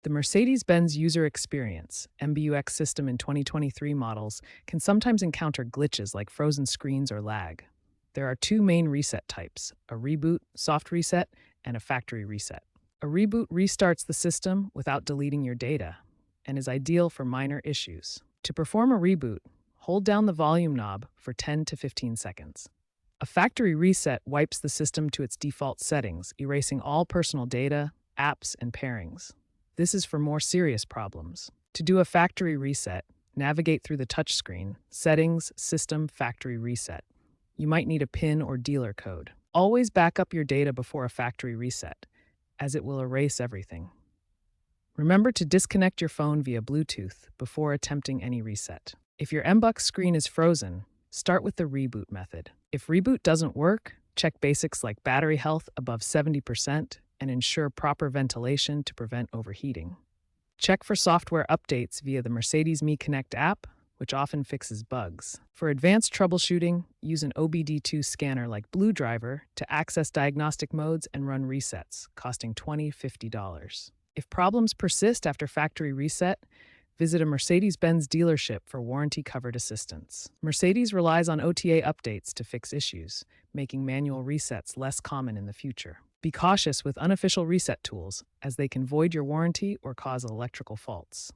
The Mercedes-Benz user experience, MBUX system in 2023 models, can sometimes encounter glitches like frozen screens or lag. There are two main reset types, a reboot, soft reset, and a factory reset. A reboot restarts the system without deleting your data and is ideal for minor issues. To perform a reboot, hold down the volume knob for 10 to 15 seconds. A factory reset wipes the system to its default settings, erasing all personal data, apps, and pairings. This is for more serious problems. To do a factory reset, navigate through the touchscreen, Settings, System, Factory Reset. You might need a PIN or dealer code. Always back up your data before a factory reset, as it will erase everything. Remember to disconnect your phone via Bluetooth before attempting any reset. If your MBUX screen is frozen, start with the reboot method. If reboot doesn't work, check basics like battery health above 70% and ensure proper ventilation to prevent overheating. Check for software updates via the Mercedes Me Connect app, which often fixes bugs. For advanced troubleshooting, use an OBD2 scanner like BlueDriver to access diagnostic modes and run resets, costing $20–50. If problems persist after factory reset, visit a Mercedes-Benz dealership for warranty-covered assistance. Mercedes relies on OTA updates to fix issues, making manual resets less common in the future. Be cautious with unofficial reset tools, as they can void your warranty or cause electrical faults.